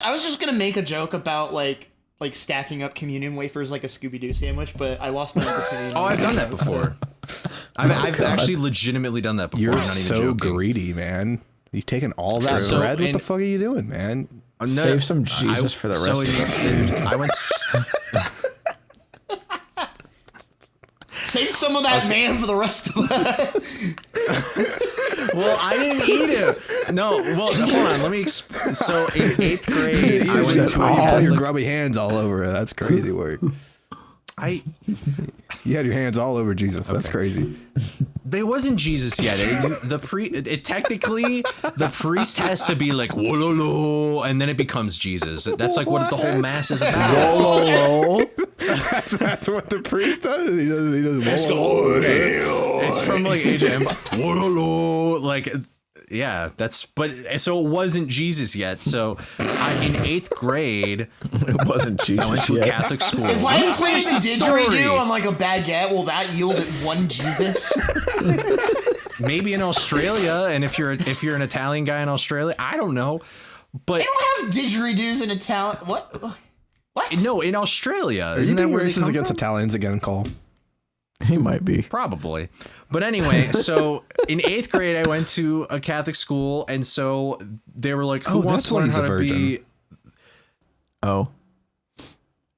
I was just gonna make a joke about like stacking up communion wafers like a Scooby-Doo sandwich, but I lost my opportunity. Oh, I've done that before. I've actually legitimately done that before. You're not even so joking. greedy, man. You taking all that bread? What the fuck are you doing, man? No, save some Jesus for the rest of us, dude. I went. Save some of that man for the rest of us. Well, I didn't eat it. No, well, hold on. Let me. So in 8th grade, I went to all your grubby hands all over it. That's crazy work. You had your hands all over Jesus. That's crazy. But it wasn't Jesus yet. Technically, the priest has to be like whoa, and then it becomes Jesus. That's like what the whole mass is about. Whoa. That's what the priest does. He does. Whoa. It's from like Age of Empire. Whoa, like. Yeah, but so it wasn't Jesus yet. So in 8th grade, it wasn't Jesus. I went to a Catholic school. If I play the didgeridoo on like a baguette, will that yield at one Jesus? Maybe in Australia, and if you're an Italian guy in Australia, I don't know. But they don't have didgeridoos in Italian. What? No, in Australia. Are you being racist against Italians again, Cole? He might be. Probably. But anyway, so in 8th grade, I went to a Catholic school, and so they were like, who wants to learn how to be... Oh.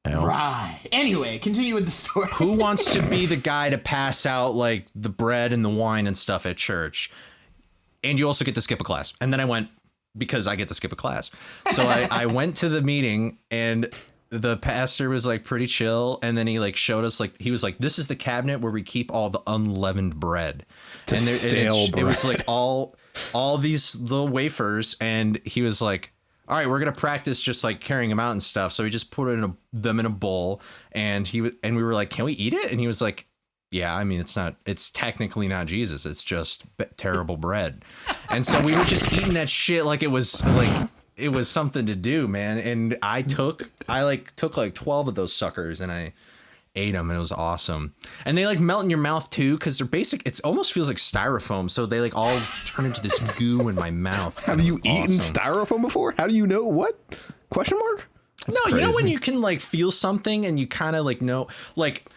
Right. Anyway, continue with the story. Who wants to be the guy to pass out, like, the bread and the wine and stuff at church? And you also get to skip a class. And then I went, because I get to skip a class. So I went to the meeting, and... the pastor was like pretty chill, and then he like showed us like he was like, this is the cabinet where we keep all the unleavened bread. And it was like all these little wafers, and he was like, all right, we're gonna practice just like carrying them out and stuff. So he just put them in a bowl, and we were like, can we eat it? And he was like, yeah, I mean, it's technically not Jesus, it's just terrible bread. And so we were just eating that shit like it was something to do, man. And I took like 12 of those suckers, and I ate them, and it was awesome. And they like melt in your mouth too, because they're basic. It almost feels like styrofoam, so they like all turn into this goo in my mouth. Have you eaten styrofoam before? How do you know what? Question mark? That's crazy. You know when you can like feel something and you kind of like know, like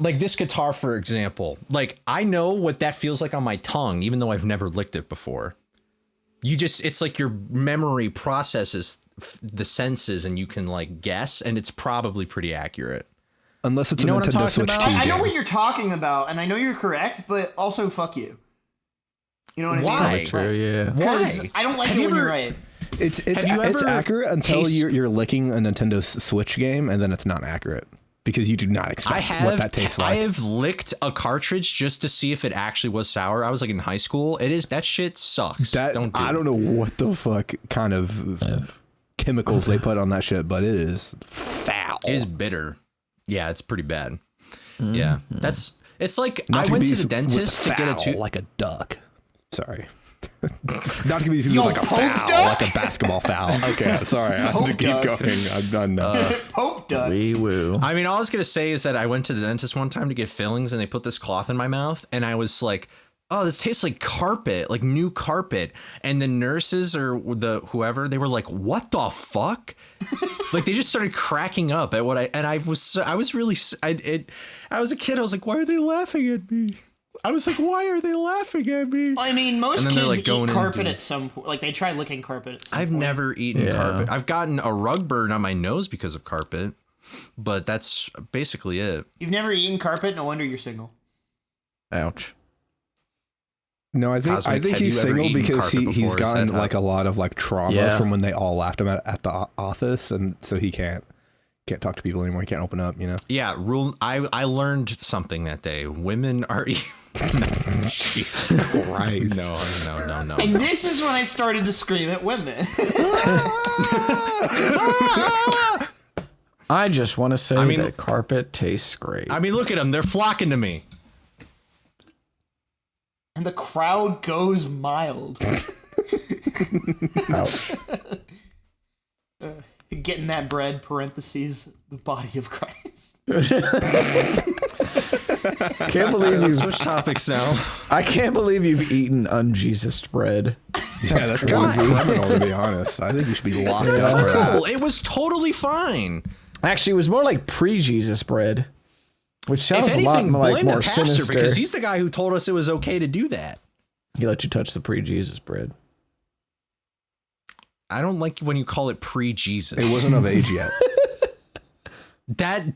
this guitar, for example. Like I know what that feels like on my tongue, even though I've never licked it before. It's like your memory processes the senses, and you can like guess, and it's probably pretty accurate. Unless it's a Nintendo Switch 2 game. I know what you're talking about, and I know you're correct, but also fuck you. You know what I mean? Why? True, yeah. Why? I don't like it when you're right. It's accurate until you're licking a Nintendo Switch game, and then it's not accurate. Because you do not expect what that tastes like. I have licked a cartridge just to see if it actually was sour. I was like in high school. That shit sucks. I don't know what the fuck kind of chemicals they put on that shit, but it is foul. It is bitter. Yeah, it's pretty bad. Yeah, it's like I went to the dentist to get a tooth. Like a duck. Sorry. Not to be like a foul, like a basketball foul. Okay, sorry. I have to keep going. I'm done now. Pope duck. Wee woo. I mean, all I was gonna say is that I went to the dentist one time to get fillings, and they put this cloth in my mouth, and I was like, oh, this tastes like carpet, like new carpet. And the nurses or whoever, they were like, what the fuck? Like they just started cracking up at I was a kid. I was like, why are they laughing at me? I was like, why are they laughing at me? I mean, most kids like eat carpet at some point. Like, they try licking carpet at some point. I've never eaten carpet. I've gotten a rug burn on my nose because of carpet, but that's basically it. You've never eaten carpet? No wonder you're single. Ouch. No, I think he's single because he's gotten like a lot of like trauma from when they all laughed him at the office, and so he can't talk to people anymore. He can't open up, you know? Yeah, I learned something that day. Women are... Right. No. And this is when I started to scream at women. I just want to say that carpet tastes great. I mean, look at them. They're flocking to me. And the crowd goes mild. Ouch. Getting that bread, parentheses, the body of Christ. Can't believe you switch topics now. I can't believe you've eaten unJesus bread. That's kind of criminal, to be honest. I think you should be locked up for that. It was totally fine. Actually, it was more like pre-Jesus bread, which sounds if anything, a lot like blame more the pastor sinister. because he's the guy who told us it was okay to do that. He let you touch the pre-Jesus bread. I don't like when you call it pre-Jesus. It wasn't of age yet.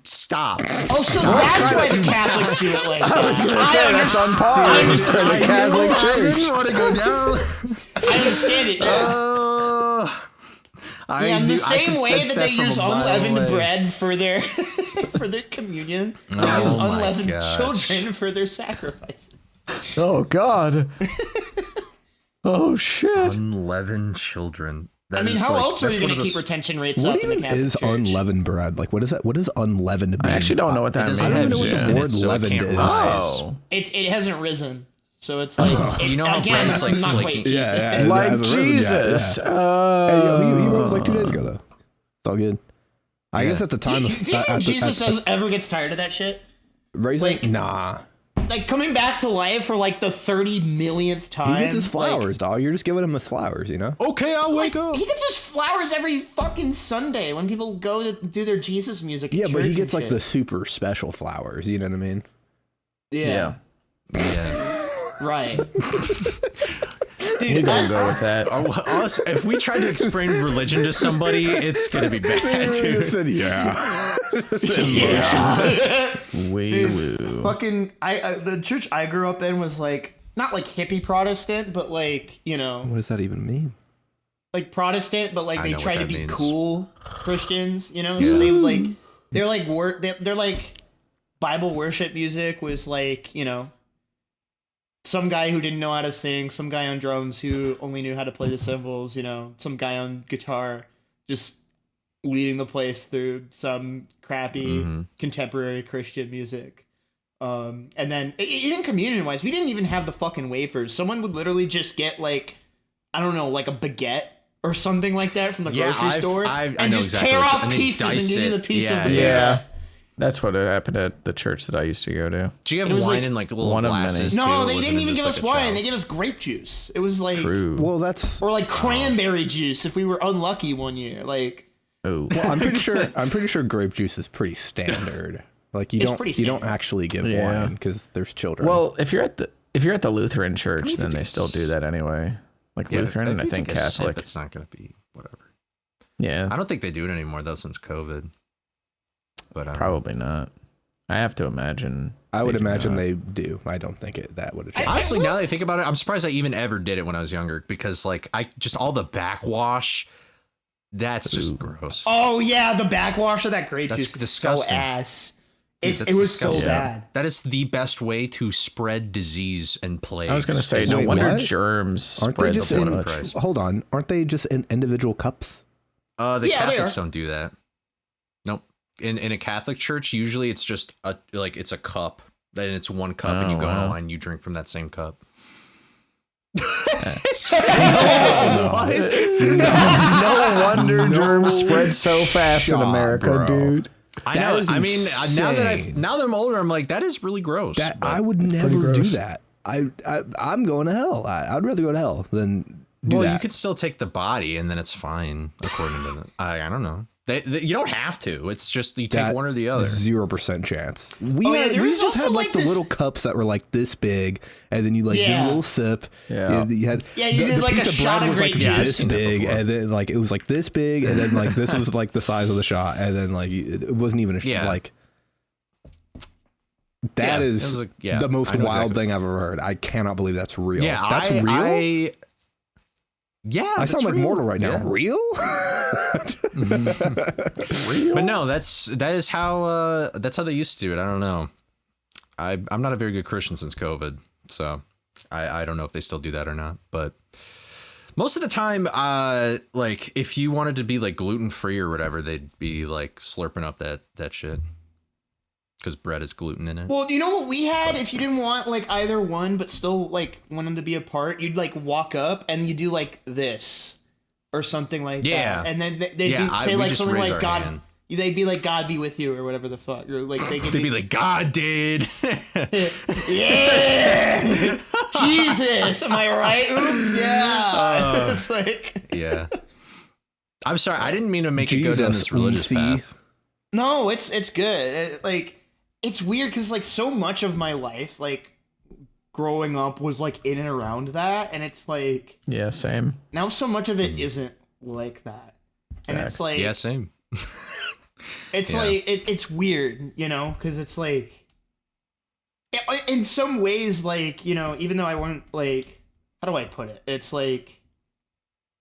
Stop. Oh, so that's why the Catholics do it like that. I was going to say that's on par with the Catholic I Church. didn't want to go down. I understand it now. Yeah, in the same way that they use unleavened bread for their for their communion, they use unleavened children for their sacrifices. Oh, God. Oh, shit. Unleavened children. I mean, how else are you going to keep retention rates up in the Catholic Church? What even is unleavened bread? Like, what is that? What does unleavened mean? I actually don't know what that means. I don't even know what the word so leavened is. Oh. It hasn't risen. So it's like, you know how again, bread's like not flaky? quite Jesus. Yeah, Like it hasn't risen yet, Jesus. Hey, yo, he rose like 2 days ago, though. It's all good. I guess at the time... Do you think Jesus ever gets tired of that shit? Raising? Like, nah. Like, coming back to life for, like, the 30 millionth time. He gets his flowers, dog. You're just giving him his flowers, you know? Okay, I'll wake up. He gets his flowers every fucking Sunday when people go to do their Jesus music. Yeah, but he church gets, and like, shit. the super special flowers. You know what I mean? Yeah. Right. Dude, We don't go with that. Us, if we try to explain religion to somebody, it's gonna be bad, dude. Said, yeah. We woo. fucking, the church I grew up in was like, not like hippie Protestant, but like, you know, What does that even mean? like Protestant, but like I they know try what to that be means. cool Christians, you know? So they would like, they're like, they're like, Bible worship music was like, you know, some guy who didn't know how to sing, some guy on drums who only knew how to play the cymbals, you know, some guy on guitar just leading the place through some crappy contemporary Christian music. And then even communion wise, we didn't even have the fucking wafers. Someone would literally just get like, I don't know, like a baguette or something like that from the grocery store I and know just exactly tear what- off and they pieces and dice give you it. the piece Yeah, of the Yeah. baguette. That's what happened at the church that I used to go to. Do you have It was wine like in like little one of many. glasses? No, too? they Wasn't didn't it even just give us like a wine. They chalice? gave us grape juice. It was like, True. Well, that's... or like cranberry juice if we were unlucky one year. Like, Oh. Well, I'm pretty sure grape juice is pretty standard. Like you It's don't pretty don't standard. actually give Yeah. wine because there's children. Well, if you're at the Lutheran church, then they still do that anyway. Like Lutheran and I think Catholic. It's not gonna be whatever. Yeah, I don't think they do it anymore though since COVID. But probably not. I have to imagine. I would they do imagine not. they do. I don't think that would have changed. honestly, now that I think about it, I'm surprised I even ever did it when I was younger because like I just all the backwash. That's just gross. oh yeah, the backwash of that grape That's juice is disgusting. so ass. Dude, It that's was so disgusting. bad. That is the best way to spread disease and plagues. I was gonna say, no Wait, wonder what? germs Aren't they spread just the in? blood. Christ. Hold on, aren't they just in individual cups? The Yeah, they Catholics are. don't do that. Nope. In a Catholic church, usually it's just it's a cup, and it's one cup, and you Oh, go in wow. a line, you drink from that same cup. No wonder germs spread so fast in shot, America, bro. dude. I That know. is I mean, insane. now that I'm older, I'm like, that is really gross. That but- I would never do gross. that. I'm going to hell. I'd rather go to hell than do well, that. you could still take the body, and then it's fine, according to them. I don't know. You don't have to. It's just you take That one or the other. 0% chance. We yeah, there we was just also, had like like, the this- little cups that were like this big, and then you like did Yeah. a little sip. Yeah. You had Yeah, you did, like, piece a of shot bread of was, like grape juice. this I've seen that big, before. and then like it was like this big, and then like this was like the size of the shot, and then like it wasn't even a Yeah. like. That Yeah, is it was like- yeah, the most I know wild exactly. thing I've ever heard. I cannot believe that's real. Yeah, that's real. I I sound like real. mortal right now. Yeah. Real? But no, that is how they used to do it. I don't know. I'm not a very good Christian since COVID, so I don't know if they still do that or not. But most of the time, like if you wanted to be like gluten free or whatever, they'd be like slurping up that shit because bread is gluten in it. Well, you know what we had? If you didn't want like either one, but still like want them to be apart, you'd like walk up and you do like this or something like Yeah. that, and then they'd Yeah, say we like just something raise like our God. hand. they'd be like, God be with you or whatever the fuck. Or like they'd be like, God did. Yeah. Jesus, am I right? Oops, yeah. It's like yeah. I'm sorry, I didn't mean to make it go down this religious path. No, it's good. Like it's weird because like so much of my life, like growing up, was like in and around that, and it's like yeah, same. Now so much of it isn't like that, and it's like yeah, same. It's like it's weird, you know, because it's like in some ways, like, you know, even though I won't, like, how do I put it? It's like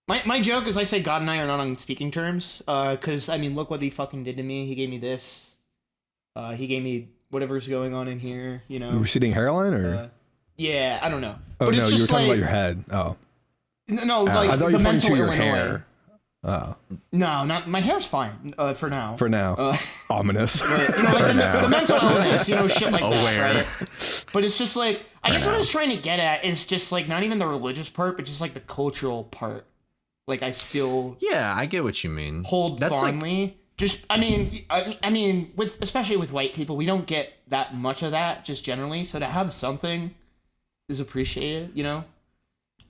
my joke is I say God and I are not on speaking terms, because I mean, look what he fucking did to me. He gave me this. He gave me whatever's going on in here, you know. Receding hairline or yeah, I don't know. Oh, but no, it's you just were talking like, about your head. Oh. No, like I thought the you pointed mental to your Illinois. hair. Oh. No, not my hair's fine for now. For now. Ominous. But, you know, like the mental illness, you know, shit like that, right? But it's just like, I guess what I was trying to get at is just like not even the religious part, but just like the cultural part. Like I still I get what you mean. Hold fondly. Like, just I mean, with especially with white people, we don't get that much of that just generally. So to have something is appreciated, you know.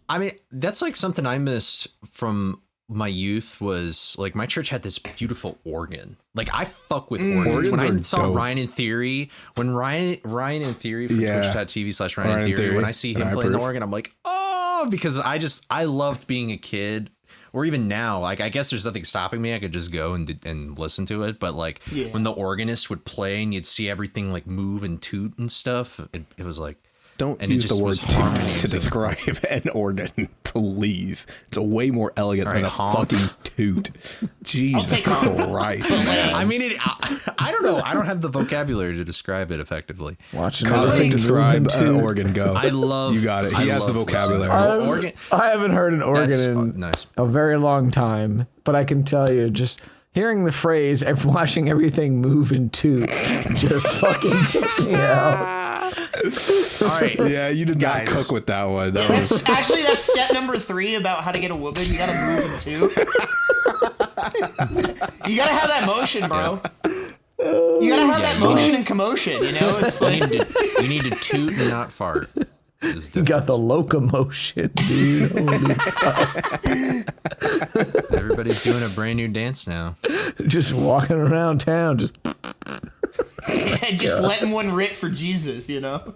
I mean, that's like something I missed from my youth. Was like my church had this beautiful organ. Like I fuck with organs. When I saw dope. Ryan in Theory, when Ryan in Theory from twitch.tv/Ryan in Theory, when I see him playing the organ, I'm like, oh, because I loved being a kid. Or even now, like I guess there's nothing stopping me. I could just go and listen to it. But like when the organist would play and you'd see everything like move and toot and stuff, it was like. Don't use the word harmony to describe an organ, please. It's a way more elegant than a fucking toot. Jesus Christ, man. I mean, I don't know. I don't have the vocabulary to describe it effectively. Watch it. Describe an organ. Go. I love. You got it. He has the vocabulary. I haven't heard an organ in a very long time, but I can tell you just. Hearing the phrase and watching everything move and toot just fucking took me out. All right. Yeah, you did not cook with that one. That's step number 3 about how to get a woman. You gotta move and toot. You gotta have that motion, bro. You gotta have that motion and commotion, you know? It's like you need to toot and not fart. You got the locomotion, dude. Holy fuck. Everybody's doing a brand new dance now. Just walking around town, just letting one rip for Jesus, you know?